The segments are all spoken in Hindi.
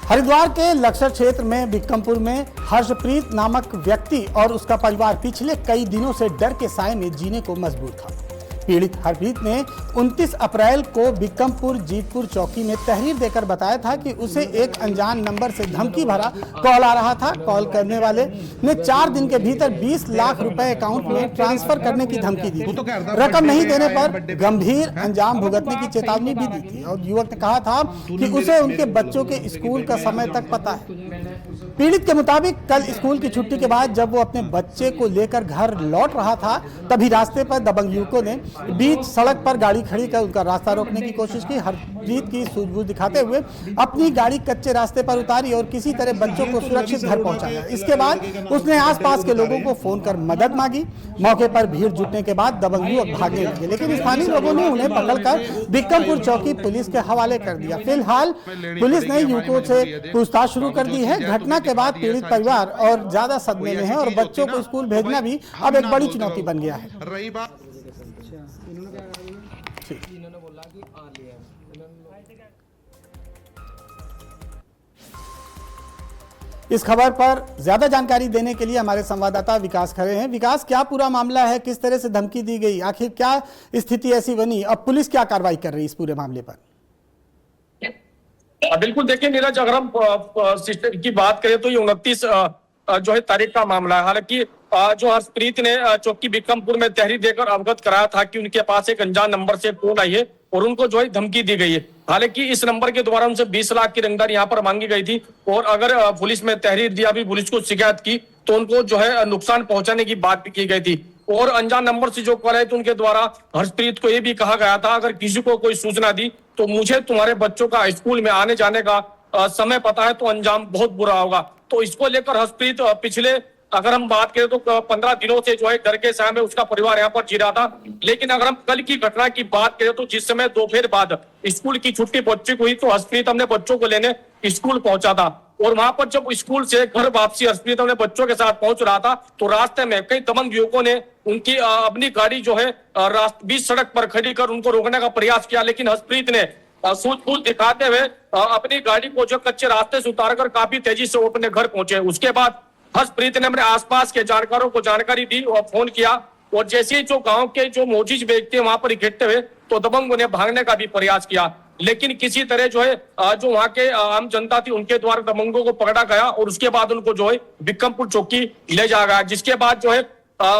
हरिद्वार के लक्सर क्षेत्र में बिक्रमपुर में हर्षप्रीत नामक व्यक्ति और उसका परिवार पिछले कई दिनों से डर के साए में जीने को मजबूर था। पीड़ित हरप्रीत ने 29 अप्रैल को बिक्रमपुर जीतपुर चौकी में तहरीर देकर बताया था कि उसे एक अनजान नंबर से धमकी भरा कॉल आ रहा था। कॉल करने वाले ने 4 दिन के भीतर 20 लाख रुपए अकाउंट में ट्रांसफर करने की धमकी दी थी। रकम नहीं देने पर गंभीर अंजाम भुगतने की चेतावनी भी दी थी और युवक ने कहा था कि उसे उनके बच्चों के स्कूल का समय तक पता है। पीड़ित के मुताबिक कल स्कूल की छुट्टी के बाद जब वो अपने बच्चे को लेकर घर लौट रहा था, तभी रास्ते पर दबंग युवकों ने बीच सड़क पर गाड़ी खड़ी कर उनका रास्ता रोकने की कोशिश की। हरप्रीत की सूझबूझ दिखाते हुए अपनी गाड़ी कच्चे रास्ते पर उतारी और किसी तरह बच्चों को सुरक्षित घर पहुंचाया। इसके बाद उसने आसपास के लोगों को फोन कर मदद मांगी। मौके पर भीड़ जुटने के बाद दबंग युवक भागने लगे, लेकिन स्थानीय लोगों ने उन्हें पकड़कर बिक्रमपुर चौकी पुलिस के हवाले कर दिया। फिलहाल पुलिस ने युवकों से पूछताछ शुरू कर दी है। घटना के बाद पीड़ित परिवार और ज्यादा सदमे में है और बच्चों को स्कूल भेजना भी अब एक बड़ी चुनौती बन गया है। इस खबर पर ज्यादा जानकारी देने के लिए हमारे संवाददाता विकास खड़े हैं। विकास, क्या पूरा मामला है, किस तरह से धमकी दी गई, आखिर क्या स्थिति ऐसी बनी, अब पुलिस क्या कार्रवाई कर रही है इस पूरे मामले पर? बिल्कुल, देखिए नीरज, अगर हम सिस्टर की बात करें तो ये 29 जो है तारीख का मामला है। हालांकि जो हर्षप्रीत ने चौकी बिक्रमपुर में तहरीर देकर अवगत कराया था कि उनके पास एक अनजान नंबर से फोन आई है और उनको जो है धमकी दी गई है। हालांकि इस नंबर के द्वारा उनसे 20 लाख की रंगदारी यहाँ पर मांगी गई थी और अगर पुलिस में तहरीर दिया, भी पुलिस को शिकायत की तो उनको जो है नुकसान पहुंचाने की बात भी की गई थी। और अनजान नंबर से जो कॉल आई तो उनके द्वारा हर्षप्रीत को यह भी कहा गया था, अगर किसी को कोई सूचना दी तो मुझे तुम्हारे बच्चों का स्कूल में आने जाने का समय पता है, तो अंजाम बहुत बुरा होगा। तो इसको लेकर हर्षप्रीत पिछले, अगर हम बात करें तो 15 दिनों से जो है डर के साए में उसका परिवार यहाँ पर जी रहा था। लेकिन अगर हम कल की घटना की बात करें तो जिस समय दोपहर बाद स्कूल की छुट्टी बच्चे को हुई तो हर्षप्रीत अपने बच्चों को लेने स्कूल पहुंचा था और वहां पर जब स्कूल से घर वापसी हर्षप्रीत अपने बच्चों के साथ पहुंच रहा था तो रास्ते में कई दबंग युवकों ने उनकी अपनी गाड़ी जो है बीच सड़क पर खड़ी कर उनको रोकने का प्रयास किया। लेकिन हर्षप्रीत ने सूझबूझ दिखाते हुए अपनी गाड़ी को जो कच्चे रास्ते से उतारकर काफी तेजी से अपने घर पहुंचे। उसके बाद हर्षप्रीत ने अपने आसपास के जानकारों को जानकारी दी और फोन किया और जैसे ही जो गांव के जो मौजूद व्यक्ति वहां पर इकट्ठे हुए तो दबंगों ने भागने का भी प्रयास किया। लेकिन किसी तरह जो है जो वहां के आम जनता थी उनके द्वारा दबंगों को पकड़ा गया और उसके बाद उनको जो है बिक्रमपुर चौकी ले जाया गया, जिसके बाद जो है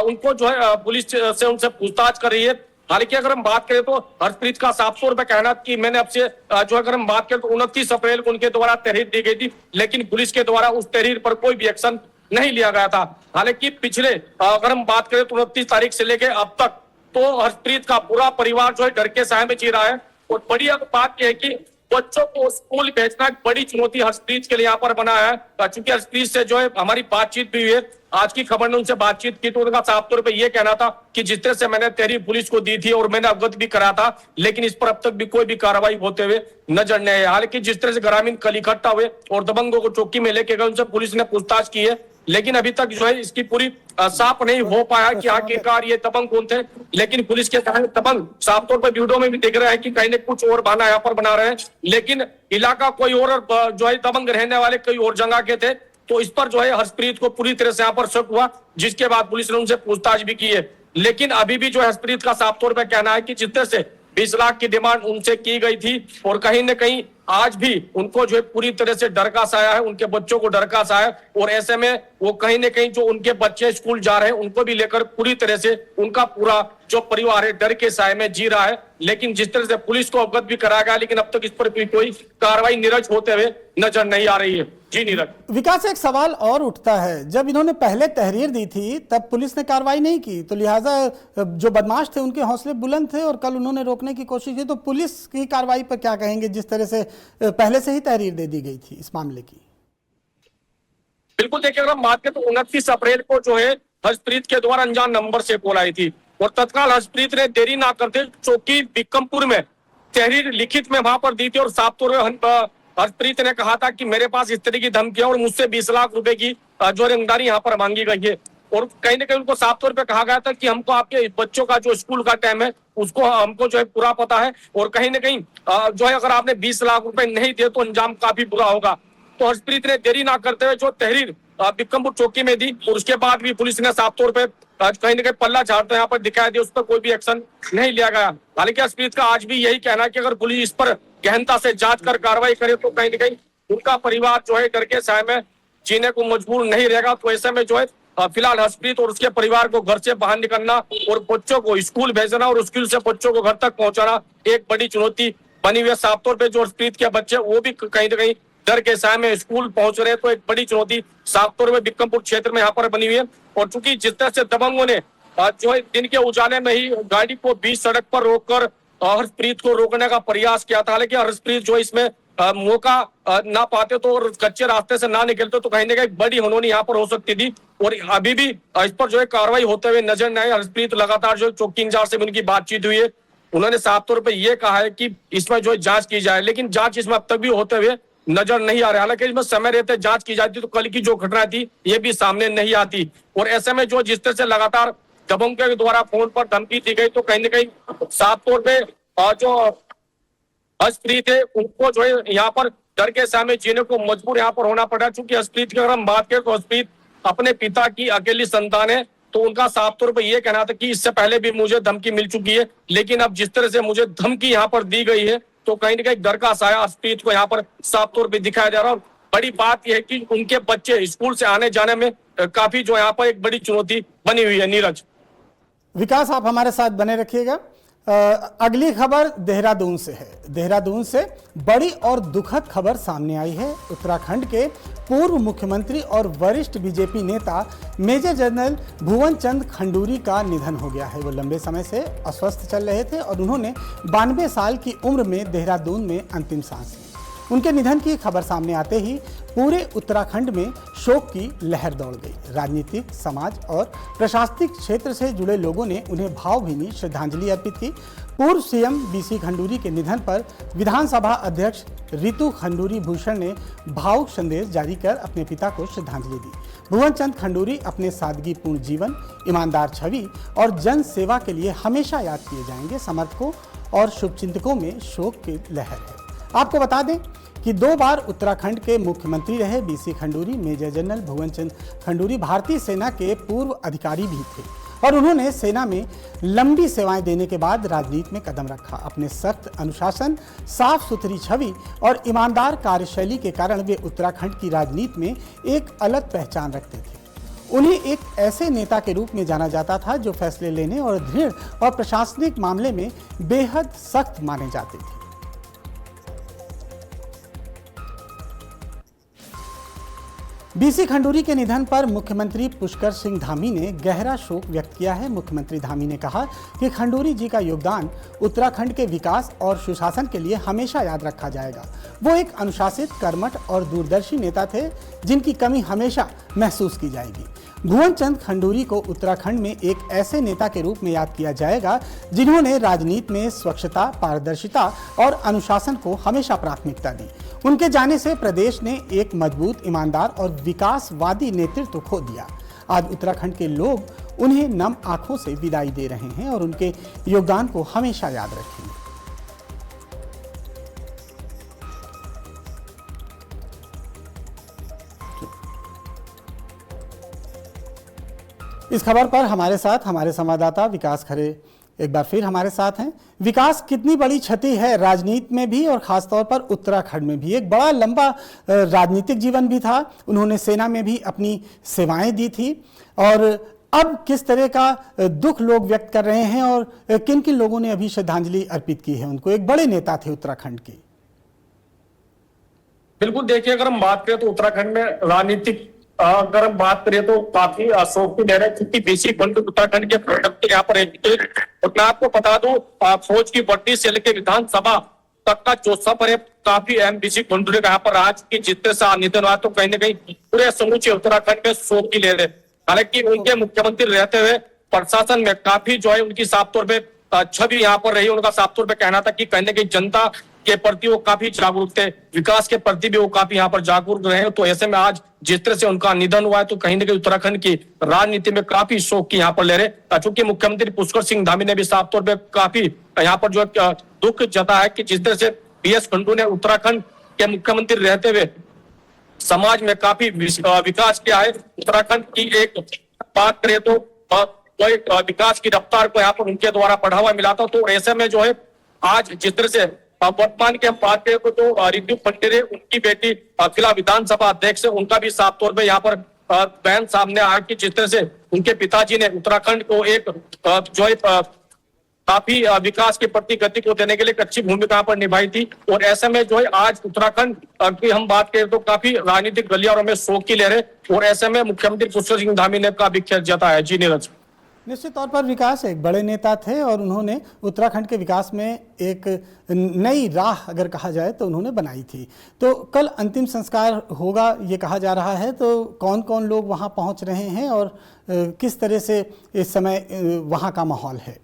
उनको जो है पुलिस से उनसे पूछताछ कर रही है। हालांकि अगर हम बात करें तो हर्षप्रीत का साफ तौर पर कहना कि मैंने आपसे जो अगर हम बात करें तो 29 अप्रैल को उनके द्वारा तहरीर दी गई थी, लेकिन पुलिस के द्वारा उस तहरीर पर कोई भी एक्शन नहीं लिया गया था। हालांकि पिछले अगर हम बात करें तो 29 तारीख से लेकर अब तक तो हर्षप्रीत का पूरा परिवार जो है डर के साए में जी रहा है और बड़ी बात यह है कि बच्चों को स्कूल भेजना एक बड़ी चुनौती हर्षप्रीत के लिए यहाँ पर बना है। चूंकि हर्षप्रीत से जो है हमारी बातचीत भी हुई है, आज की खबर ने उनसे बातचीत की तो उनका साफ तौर पे ये कहना था कि जिस तरह से मैंने तहरीर पुलिस को दी थी और मैंने अवगत भी करा था, लेकिन इस पर अब तक भी कोई भी कार्रवाई होते हुए नजर नहीं आए। हालांकि जिस तरह से ग्रामीण कल इकट्ठा हुए और दबंगों को चौकी में लेके गए, उनसे पुलिस ने पूछताछ की है, लेकिन अभी तक जो है इसकी पूरी साफ नहीं हो पाया कि आखिरकार ये दबंग कौन थे। लेकिन पुलिस के दबंग साफ तौर पर वीडियो में भी दिख रहा है कि कहीं ने कुछ और बहाना यहाँ पर बना रहे हैं, लेकिन इलाका कोई और जो है दबंग रहने वाले कई और जगह के थे। तो इस पर जो है हर्षप्रीत को पूरी तरह से यहाँ पर शक हुआ, जिसके बाद पुलिस ने उनसे पूछताछ भी की है। लेकिन अभी भी जो हर्षप्रीत का साफ तौर पर कहना है कि जिस तरह से 20 लाख की डिमांड उनसे की गई थी और कहीं न कहीं आज भी उनको जो है पूरी तरह से डर का साया है, उनके बच्चों को डर का साया है और ऐसे में वो कहीं न कहीं जो उनके बच्चे स्कूल जा रहे हैं उनको भी लेकर पूरी तरह से उनका पूरा जो परिवार है डर के साए में जी रहा है। लेकिन जिस तरह से पुलिस को अवगत भी कराया गया, लेकिन अब तक इस पर कोई कार्रवाई नीरज होते हुए नजर नहीं आ रही है। जी नीरज। विकास, एक सवाल और उठता है, जब इन्होंने पहले तहरीर दी थी तब पुलिस ने कार्रवाई नहीं की, तो लिहाजा जो बदमाश थे उनके हौसले बुलंद थे और कल उन्होंने रोकने की कोशिश की, तो पुलिस की कार्रवाई पर क्या कहेंगे जिस तरह से पहले से ही तहरीर दे दी गई थी इस मामले की? बिल्कुल, देखिए अगर हम बात करें तो 29 अप्रैल को जो है हर्षप्रीत के द्वारा अनजान नंबर से कॉल आई थी और तत्काल हर्षप्रीत ने देरी ना करते चौकी बिक्रमपुर में तहरीर लिखित में वहां पर दी थी और साफ तौर पर हर्षप्रीत ने कहा था कि मेरे पास इस तरह की धमकी और मुझसे 20 लाख रुपए की जो रंगदारी यहाँ पर मांगी गई है। और कहीं ना कहीं उनको साफ तौर पे कहा गया था कि हमको आपके बच्चों का जो स्कूल का टाइम है उसको हमको जो है पूरा पता है और कहीं ना कहीं जो है अगर आपने 20 लाख रुपए नहीं दिए तो अंजाम काफी बुरा होगा। तो हर्षप्रीत ने देरी ना करते हुए जो तहरीर बिक्रमपुर चौकी में दी, और उसके बाद भी पुलिस ने साफ तौर पे कहीं ना कहीं पल्ला झाड़ते यहाँ पर दिखाई दिया, उस पर कोई भी एक्शन नहीं लिया गया। हालांकि हर्षप्रीत का आज भी यही कहना है कि अगर पुलिस इस पर गहनता से जांच कर कार्रवाई करे तो कहीं ना कहीं उनका परिवार जो है डर के साए में जीने को मजबूर नहीं रहेगा। तो ऐसे में जो है फिलहाल हर्षप्रीत और उसके परिवार को घर से बाहर निकलना और बच्चों को स्कूल भेजना और स्कूल से बच्चों को घर तक पहुंचाना एक बड़ी चुनौती बनी हुई है। साफ तौर पे जो हर्षप्रीत के बच्चे वो भी कहीं ना कहीं डर के साए में स्कूल पहुंच रहे हैं, तो एक बड़ी चुनौती साफ तौर पे बिक्रमपुर क्षेत्र में यहाँ पर बनी हुई है। और चूंकि जिस तरह से दबंगों ने जो है दिन के उजाले में ही गाड़ी को बीच सड़क पर रोककर हर्षप्रीत को रोकने का प्रयास किया था, हालांकि हर्षप्रीत जो इसमें मौका ना पाते तो और कच्चे रास्ते से ना निकलते तो कहीं ना कहीं बड़ी होनोनी यहाँ पर हो सकती थी। और अभी भी इस पर जो है कार्रवाई होते हुए नजर नहीं। हर्षप्रीत लगातार जो चौकी इंचार्ज से उनकी बातचीत हुई है, उन्होंने साफ तौर पर यह कहा है कि इसमें जो है जांच की जाए, लेकिन जांच इसमें अब तक भी होते हुए नजर नहीं आ रहा। हालांकि इसमें समय रहते जांच की जाती तो कल की जो घटना थी ये भी सामने नहीं आती। और ऐसे में जो जिस तरह से लगातार दबंगों के द्वारा फोन पर धमकी दी गई तो कहीं ना कहीं साफ तौर पे जो हर्षप्रीत है उनको जो है यहाँ पर डर के सामने जीने को मजबूर यहाँ पर होना पड़ा। चूंकि हर्षप्रीत की अगर हम बात करें तो हर्षप्रीत अपने पिता की अकेली संतान है, तो उनका साफ तौर पर यह कहना था कि इससे पहले भी मुझे धमकी मिल चुकी है, लेकिन अब जिस तरह से मुझे धमकी यहाँ पर दी गई है तो कहीं ना कहीं डर का साया हर्षप्रीत को यहाँ पर साफ तौर पर दिखाया जा रहा है। बड़ी बात यह है कि उनके बच्चे स्कूल से आने जाने में काफी जो यहाँ पर एक बड़ी चुनौती बनी हुई है। नीरज, विकास आप हमारे साथ बने रखिएगा। अगली खबर देहरादून से है। देहरादून से बड़ी और दुखद खबर सामने आई है। उत्तराखंड के पूर्व मुख्यमंत्री और वरिष्ठ बीजेपी नेता मेजर जनरल भुवन चंद खंडूरी का निधन हो गया है। वो लंबे समय से अस्वस्थ चल रहे थे और उन्होंने 92 साल की उम्र में देहरादून में अंतिम सांस ली। उनके निधन की खबर सामने आते ही पूरे उत्तराखंड में शोक की लहर दौड़ गई। राजनीतिक, समाज और प्रशासनिक क्षेत्र से जुड़े लोगों ने उन्हें भावभीनी श्रद्धांजलि अर्पित की। पूर्व सीएम बीसी खंडूरी के निधन पर विधानसभा अध्यक्ष रितु खंडूरी भूषण ने भावुक संदेश जारी कर अपने पिता को श्रद्धांजलि दी। भुवन चंद खंडूरी अपने सादगीपूर्ण जीवन, ईमानदार छवि और जन सेवा के लिए हमेशा याद किए जाएंगे। समर्थकों और शुभचिंतकों में शोक की लहर है। आपको बता दें कि 2 बार उत्तराखंड के मुख्यमंत्री रहे बीसी खंडूरी। मेजर जनरल भुवन चंद खंडूरी भारतीय सेना के पूर्व अधिकारी भी थे और उन्होंने सेना में लंबी सेवाएं देने के बाद राजनीति में कदम रखा। अपने सख्त अनुशासन, साफ सुथरी छवि और ईमानदार कार्यशैली के कारण वे उत्तराखंड की राजनीति में एक अलग पहचान रखते थे। उन्हें एक ऐसे नेता के रूप में जाना जाता था जो फैसले लेने और दृढ़ और प्रशासनिक मामले में बेहद सख्त माने जाते थे। बीसी खंडूरी के निधन पर मुख्यमंत्री पुष्कर सिंह धामी ने गहरा शोक व्यक्त किया है। मुख्यमंत्री धामी ने कहा कि खंडूरी जी का योगदान उत्तराखंड के विकास और सुशासन के लिए हमेशा याद रखा जाएगा। वो एक अनुशासित, कर्मठ और दूरदर्शी नेता थे जिनकी कमी हमेशा महसूस की जाएगी। भुवन चंद खंडूरी को उत्तराखंड में एक ऐसे नेता के रूप में याद किया जाएगा जिन्होंने राजनीति में स्वच्छता, पारदर्शिता और अनुशासन को हमेशा प्राथमिकता दी। उनके जाने से प्रदेश ने एक मजबूत, ईमानदार और विकासवादी नेतृत्व खो दिया। आज उत्तराखंड के लोग उन्हें नम आंखों से विदाई दे रहे हैं और उनके योगदान को हमेशा याद रखेंगे। इस खबर पर हमारे साथ हमारे संवाददाता विकास खरे एक बार फिर हमारे साथ हैं। विकास, कितनी बड़ी क्षति है राजनीति में भी और खासतौर पर उत्तराखंड में भी? एक बड़ा लंबा राजनीतिक जीवन भी था, उन्होंने सेना में भी अपनी सेवाएं दी थी और अब किस तरह का दुख लोग व्यक्त कर रहे हैं और किन किन लोगों ने अभी श्रद्धांजलि अर्पित की है उनको? एक बड़े नेता थे उत्तराखंड के। बिल्कुल, देखिए अगर हम बात करें तो उत्तराखंड में राजनीतिक अगर हम बात करें तो काफी अशोक की लहर है, क्योंकि बीसी खंडूरी उत्तराखंड के प्रोडक्ट यहाँ पर और मैं आपको बता दूं फौज की बढ़ती से लेकर विधानसभा तक का जो सफर है काफी अहम बीसी खंडूरी का यहाँ पर आज की जितने से निधन हुआ तो कहीं ना कहीं पूरे समूचे उत्तराखंड में शोक की लहर है। हालांकि उनके मुख्यमंत्री रहते हुए प्रशासन में काफी जो है उनकी साफ तौर पर छवि यहाँ पर रही। उनका साफ तौर पर कहना था कि कहीं ना कहीं जनता के प्रति वो काफी जागरूक थे, विकास के प्रति भी वो काफी यहाँ पर जागरूक रहे। तो ऐसे में आज जिस तरह से उनका निधन हुआ है तो कहीं ना कहीं उत्तराखंड की राजनीति में काफी शोक की यहाँ पर लहरें। चूंकि मुख्यमंत्री पुष्कर सिंह धामी ने भी साफ तौर पर काफी यहाँ पर जो दुख जताया है कि जिस तरह से बीएस खंडूरी ने उत्तराखंड के मुख्यमंत्री रहते हुए समाज में काफी विकास किया है। उत्तराखंड की एक बात करें तो विकास की रफ्तार को यहाँ पर उनके द्वारा बढ़ावा मिला था। तो ऐसे में जो है आज जिस तरह से वर्तमान की हम बात करें तो जो रितु खंडेरे उनकी बेटी जिला विधानसभा अध्यक्ष है, उनका भी साफ तौर पर यहाँ पर बयान सामने आया कि जिस तरह से उनके पिताजी ने उत्तराखंड को एक जो है काफी विकास के प्रति गति को देने के लिए एक अच्छी भूमिका यहाँ पर निभाई थी। और ऐसे में जो है आज उत्तराखंड की हम बात करें तो काफी राजनीतिक गलियारों में शोक की लहर है। और ऐसे में मुख्यमंत्री पुष्कर सिंह धामी ने काफी खेद जताया। जी नीरज। निश्चित तौर पर विकास एक बड़े नेता थे और उन्होंने उत्तराखंड के विकास में एक नई राह अगर कहा जाए तो उन्होंने बनाई थी। तो कल अंतिम संस्कार होगा ये कहा जा रहा है, तो कौन कौन लोग वहां पहुंच रहे हैं और किस तरह से इस समय वहां का माहौल है?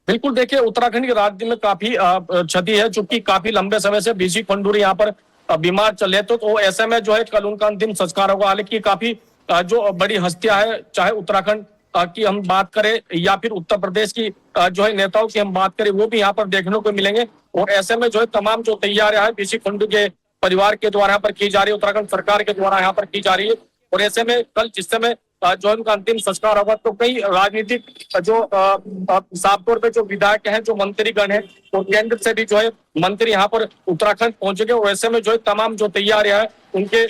बिल्कुल, देखिए उत्तराखंड की राजनीति में काफी क्षति है, चूंकि काफी लंबे समय से बीसी खंडूरी यहाँ पर बीमार चले तो ऐसे में जो है कल उनका अंतिम संस्कार होगा। हालांकि काफी जो बड़ी हस्तियां है, चाहे उत्तराखंड की हम बात करें या फिर उत्तर प्रदेश की जो है नेताओं की हम बात करें, वो भी यहाँ पर देखने को मिलेंगे। और ऐसे में जो है तमाम जो तैयारियां है बीसी खंडू के परिवार के द्वारा यहाँ पर की जा रही है, उत्तराखंड सरकार के द्वारा यहाँ पर की जा रही है। और ऐसे में कल जिस समय जो उनका अंतिम संस्कार होगा तो कई राजनीतिक जो साफ तौर पे जो विधायक हैं, जो मंत्रीगण हैं, और केंद्र से भी जो है मंत्री यहाँ पर उत्तराखंड पहुंचेंगे। और ऐसे में जो है तमाम जो तैयारियां है उनके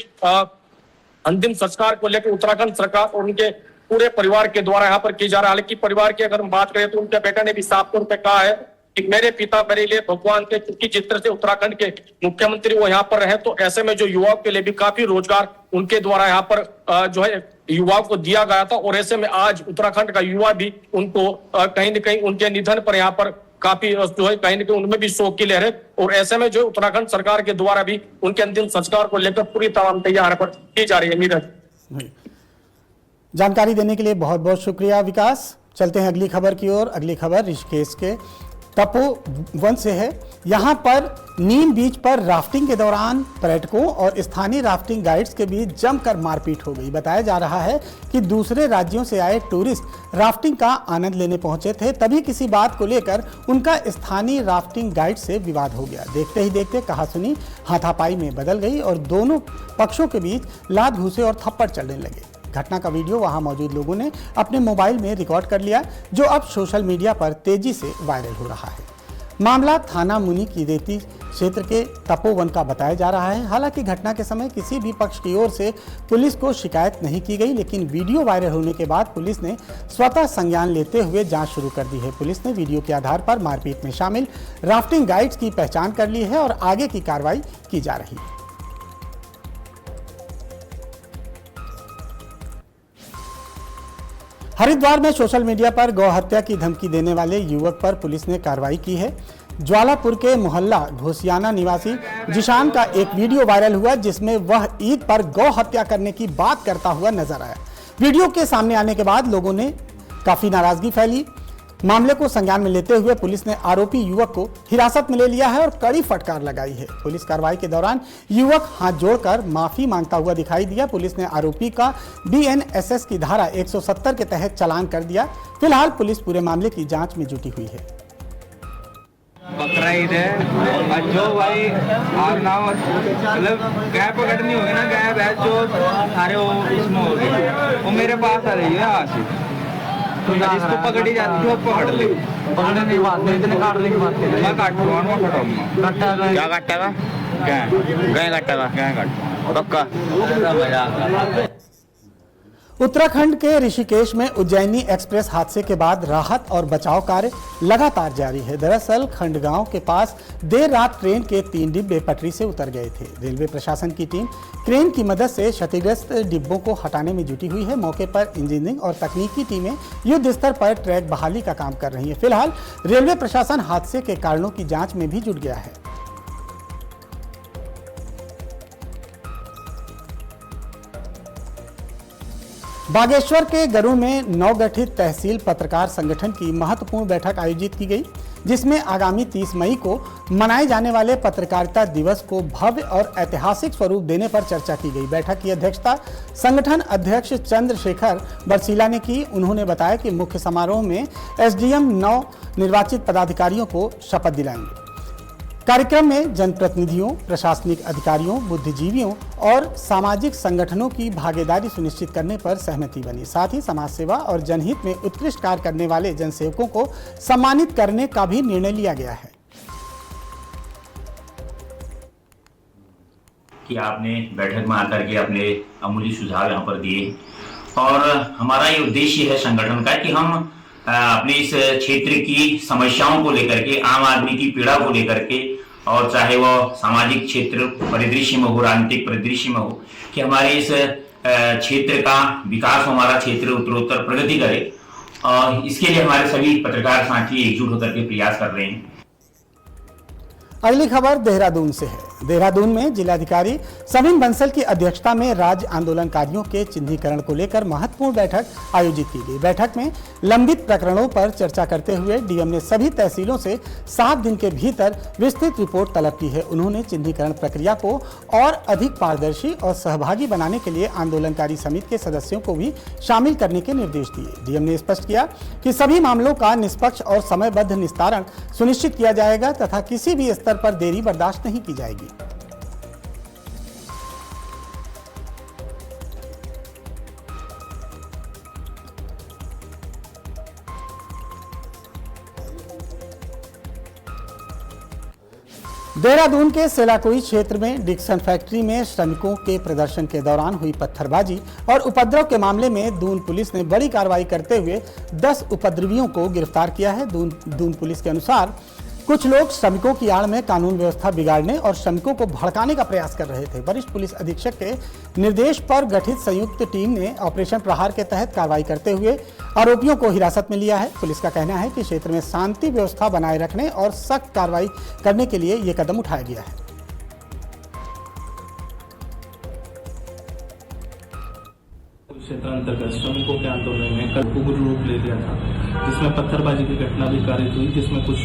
अंतिम संस्कार को लेकर उत्तराखंड सरकार और उनके पूरे परिवार के द्वारा यहाँ पर की जा रहा है। हालांकि परिवार की अगर हम बात करें तो उनके बेटे ने भी साफ तौर पे कहा है कि मेरे पिता मेरे लिए भगवान थे, क्योंकि जिस तरह से उत्तराखंड के मुख्यमंत्री वो यहाँ पर रहे तो ऐसे में जो युवाओं के लिए भी काफी रोजगार उनके द्वारा यहाँ पर जो है युवाओं को दिया गया था। और ऐसे में आज उत्तराखंड का युवा भी उनको कहीं न कहीं उनके निधन पर यहाँ पर काफी जो है कहीं न कहीं उनमें भी शोक की लहर है। और ऐसे में जो उत्तराखंड सरकार के द्वारा भी उनके अंतिम संस्कार को लेकर पूरी तमाम तैयारी पर की जा रही है। नीरज, जानकारी देने के लिए बहुत बहुत शुक्रिया विकास। चलते हैं अगली खबर की ओर। अगली खबर ऋषिकेश के तपोवन से है। यहाँ पर नीम बीच पर राफ्टिंग के दौरान पर्यटकों और स्थानीय राफ्टिंग गाइड्स के बीच जमकर मारपीट हो गई। बताया जा रहा है कि दूसरे राज्यों से आए टूरिस्ट राफ्टिंग का आनंद लेने पहुंचे थे, तभी किसी बात को लेकर उनका स्थानीय राफ्टिंग गाइड से विवाद हो गया। देखते ही देखते कहासुनी हाथापाई में बदल गई और दोनों पक्षों के बीच लात घूंसे और थप्पड़ चलने लगे। घटना का वीडियो वहां मौजूद लोगों ने अपने मोबाइल में रिकॉर्ड कर लिया, जो अब सोशल मीडिया पर तेजी से वायरल हो रहा है। मामला थाना मुनि की रेती क्षेत्र के तपोवन का बताया जा रहा है। हालांकि घटना के समय किसी भी पक्ष की ओर से पुलिस को शिकायत नहीं की गई, लेकिन वीडियो वायरल होने के बाद पुलिस ने स्वतः संज्ञान लेते हुए जांच शुरू कर दी है। पुलिस ने वीडियो के आधार पर मारपीट में शामिल राफ्टिंग गाइड्स की पहचान कर ली है और आगे की कार्रवाई की जा रही है। हरिद्वार में सोशल मीडिया पर गौ हत्या की धमकी देने वाले युवक पर पुलिस ने कार्रवाई की है। ज्वालापुर के मोहल्ला घोसियाना निवासी जिशान का एक वीडियो वायरल हुआ, जिसमें वह ईद पर गौ हत्या करने की बात करता हुआ नजर आया। वीडियो के सामने आने के बाद लोगों ने काफी नाराजगी फैली। मामले को संज्ञान में लेते हुए पुलिस ने आरोपी युवक को हिरासत में ले लिया है और कड़ी फटकार लगाई है। पुलिस कार्रवाई के दौरान युवक हाथ जोड़कर माफी मांगता हुआ दिखाई दिया। पुलिस ने आरोपी का BNSS की धारा 170 के तहत चालान कर दिया। फिलहाल पुलिस पूरे मामले की जांच में जुटी हुई है। बकरा ईद है और जो भाई आप ना मतलब गाय पकड़नी होगी ना, गाय भैंस जो सारे वो इसमें हो गए, वो मेरे पास आ रही है आज से। तो जिसको पकड़ी जाती है वो पकड़ ले। पकड़ने की बात नहीं, इतने काटने की बात नहीं। मैं काटूंगा, मैं कटाऊंगा। क्या काटेगा? गाय काटेगा? गाय काटूंगा पक्का। उत्तराखंड के ऋषिकेश में उज्जैनी एक्सप्रेस हादसे के बाद राहत और बचाव कार्य लगातार जारी है। दरअसल खंडगांव के पास देर रात ट्रेन के 3 डिब्बे पटरी से उतर गए थे। रेलवे प्रशासन की टीम क्रेन की मदद से क्षतिग्रस्त डिब्बों को हटाने में जुटी हुई है। मौके पर इंजीनियरिंग और तकनीकी टीमें युद्ध स्तर पर ट्रैक बहाली का काम कर रही है। फिलहाल रेलवे प्रशासन हादसे के कारणों की जाँच में भी जुट गया है। बागेश्वर के गरुड़ में नवगठित तहसील पत्रकार संगठन की महत्वपूर्ण बैठक आयोजित की गई, जिसमें आगामी 30 मई को मनाए जाने वाले पत्रकारिता दिवस को भव्य और ऐतिहासिक स्वरूप देने पर चर्चा की गई। बैठक की अध्यक्षता संगठन अध्यक्ष चंद्रशेखर बरसीला ने की। उन्होंने बताया कि मुख्य समारोह में SDM 9 निर्वाचित पदाधिकारियों को शपथ दिलाएंगे। कार्यक्रम में जनप्रतिनिधियों, प्रशासनिक अधिकारियों, बुद्धिजीवियों और सामाजिक संगठनों की भागीदारी सुनिश्चित करने पर सहमति बनी। साथ ही समाज सेवा और जनहित में उत्कृष्ट कार्य करने वाले जनसेवकों को सम्मानित करने का भी निर्णय लिया गया है। कि आपने बैठक में आकर के अपने अमूल्य सुझाव यहाँ पर दिए और हमारा ये उद्देश्य है संगठन का कि हम अपने इस क्षेत्र की समस्याओं को लेकर के, आम आदमी की पीड़ा को लेकर के, और चाहे वो सामाजिक क्षेत्र परिदृश्य में हो, राजनीतिक परिदृश्य में हो, कि हमारे इस क्षेत्र का विकास, हमारा क्षेत्र उत्तरोत्तर प्रगति करे, और इसके लिए हमारे सभी पत्रकार साथी एकजुट होकर के प्रयास कर रहे हैं। अगली खबर देहरादून से है। देहरादून में जिलाधिकारी सविन बंसल की अध्यक्षता में राज्य आंदोलनकारियों के चिन्हीकरण को लेकर महत्वपूर्ण बैठक आयोजित की गई। बैठक में लंबित प्रकरणों पर चर्चा करते हुए डीएम ने सभी तहसीलों से 7 दिन के भीतर विस्तृत रिपोर्ट तलब की है। उन्होंने चिन्हीकरण प्रक्रिया को और अधिक पारदर्शी और सहभागी बनाने के लिए आंदोलनकारी समिति के सदस्यों को भी शामिल करने के निर्देश दिए। डीएम ने स्पष्ट किया कि सभी मामलों का निष्पक्ष और समयबद्ध निस्तारण सुनिश्चित किया जाएगा तथा किसी भी स्तर पर देरी बर्दाश्त नहीं की जाएगी। देहरादून के सेलाकुई क्षेत्र में डिक्सन फैक्ट्री में श्रमिकों के प्रदर्शन के दौरान हुई पत्थरबाजी और उपद्रव के मामले में दून पुलिस ने बड़ी कार्रवाई करते हुए 10 उपद्रवियों को गिरफ्तार किया है। दून पुलिस के अनुसार कुछ लोग श्रमिकों की आड़ में कानून व्यवस्था बिगाड़ने और श्रमिकों को भड़काने का प्रयास कर रहे थे। वरिष्ठ पुलिस अधीक्षक के निर्देश पर गठित संयुक्त टीम ने ऑपरेशन प्रहार के तहत कार्रवाई करते हुए आरोपियों को हिरासत में लिया है। पुलिस का कहना है कि क्षेत्र में शांति व्यवस्था बनाए रखने और सख्त कार्रवाई करने के लिए यह कदम उठाया गया है। क्षेत्र अंतर्गत श्रमिकों के आंदोलन में कल उग्र रूप ले लिया था, जिसमें पत्थरबाजी की घटना भी कारित हुई, जिसमें कुछ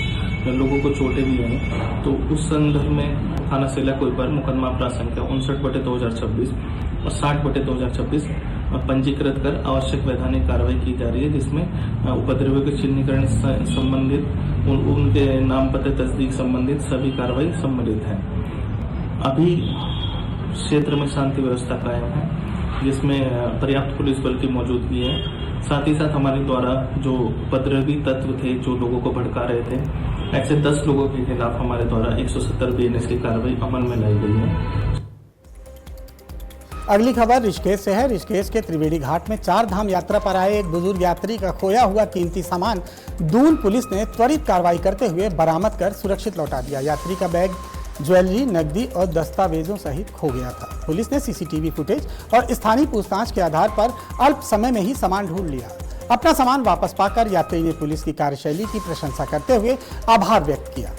लोगों को चोटें भी आई। तो उस संदर्भ में थाना सेलाकुई पर मुकदमा प्रासंख्या 59/2026 और 60/2026 पंजीकृत कर आवश्यक वैधानिक कार्रवाई की जा रही है, जिसमें उपद्रवियों के चिन्हीकरण संबंधित उनके नाम पते तस्दीक संबंधित सभी कार्रवाई सम्मिलित है। अभी क्षेत्र में शांति व्यवस्था कायम है, जिसमें पर्याप्त पुलिस बल की मौजूदगी है। साथ ही साथ हमारे द्वारा जो उपद्रवी तत्व थे, जो लोगों को भड़का रहे थे, ऐसे 10 लोगों के खिलाफ हमारे द्वारा 170 BNS की कार्रवाई अमल में लाई गई है। अगली खबर ऋषिकेश से है। ऋषिकेश के त्रिवेणी घाट में 4 धाम यात्रा पर आए एक बुजुर्ग यात्री का खोया हुआ कीमती सामान दून पुलिस ने त्वरित कार्रवाई करते हुए बरामद कर सुरक्षित लौटा दिया। यात्री का बैग, ज्वेलरी, नकदी और दस्तावेजों सहित खो गया था। पुलिस ने सीसीटीवी फुटेज और स्थानीय पूछताछ के आधार पर अल्प समय में ही सामान ढूंढ लिया। अपना सामान वापस पाकर यात्री ने पुलिस की कार्यशैली की प्रशंसा करते हुए आभार व्यक्त किया।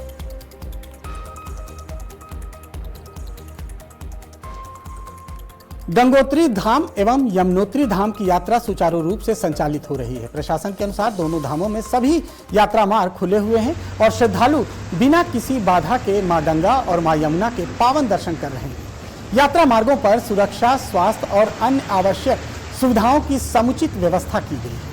गंगोत्री धाम एवं यमुनोत्री धाम की यात्रा सुचारू रूप से संचालित हो रही है। प्रशासन के अनुसार दोनों धामों में सभी यात्रा मार्ग खुले हुए हैं और श्रद्धालु बिना किसी बाधा के मां गंगा और मां यमुना के पावन दर्शन कर रहे हैं। यात्रा मार्गों पर सुरक्षा, स्वास्थ्य और अन्य आवश्यक सुविधाओं की समुचित व्यवस्था की गई है।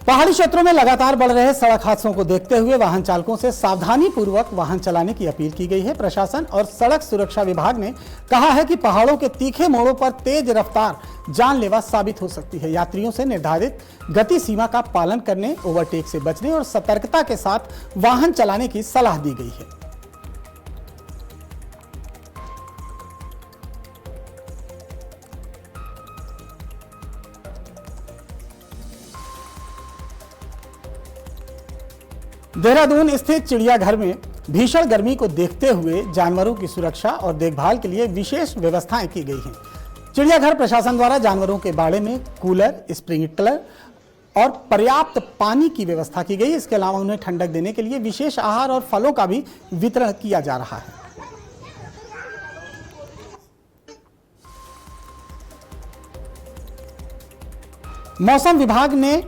पहाड़ी क्षेत्रों में लगातार बढ़ रहे सड़क हादसों को देखते हुए वाहन चालकों से सावधानी पूर्वक वाहन चलाने की अपील की गई है। प्रशासन और सड़क सुरक्षा विभाग ने कहा है कि पहाड़ों के तीखे मोड़ों पर तेज रफ्तार जानलेवा साबित हो सकती है। यात्रियों से निर्धारित गति सीमा का पालन करने, ओवरटेक से बचने और सतर्कता के साथ वाहन चलाने की सलाह दी गई है। देहरादून स्थित चिड़ियाघर में भीषण गर्मी को देखते हुए जानवरों की सुरक्षा और देखभाल के लिए विशेष व्यवस्थाएं की गई हैं। चिड़ियाघर प्रशासन द्वारा जानवरों के बाड़े में कूलर, स्प्रिंकलर और पर्याप्त पानी की व्यवस्था की गई। इसके अलावा उन्हें ठंडक देने के लिए विशेष आहार और फलों का भी वितरण किया जा रहा है। मौसम विभाग ने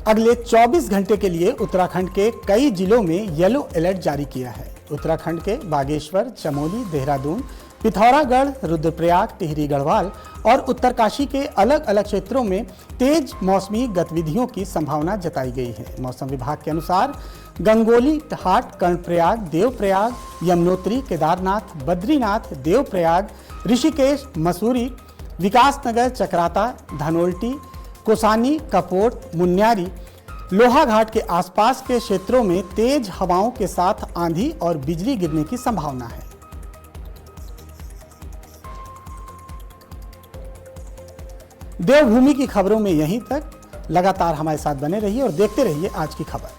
अगले 24 घंटे के लिए उत्तराखंड के कई जिलों में येलो अलर्ट जारी किया है। उत्तराखंड के बागेश्वर, चमोली, देहरादून, पिथौरागढ़, रुद्रप्रयाग, टिहरी गढ़वाल और उत्तरकाशी के अलग अलग क्षेत्रों में तेज मौसमी गतिविधियों की संभावना जताई गई है। मौसम विभाग के अनुसार गंगोली घाट, कर्णप्रयाग, देवप्रयाग, यमुनोत्री, केदारनाथ, बद्रीनाथ, देवप्रयाग, ऋषिकेश, मसूरी, विकासनगर, चक्राता, धनोल्टी, कोसानी, कपोट, मुन्यारी, लोहाघाट के आसपास के क्षेत्रों में तेज हवाओं के साथ आंधी और बिजली गिरने की संभावना है। देवभूमि की खबरों में यहीं तक। लगातार हमारे साथ बने रहिए और देखते रहिए आज की खबर।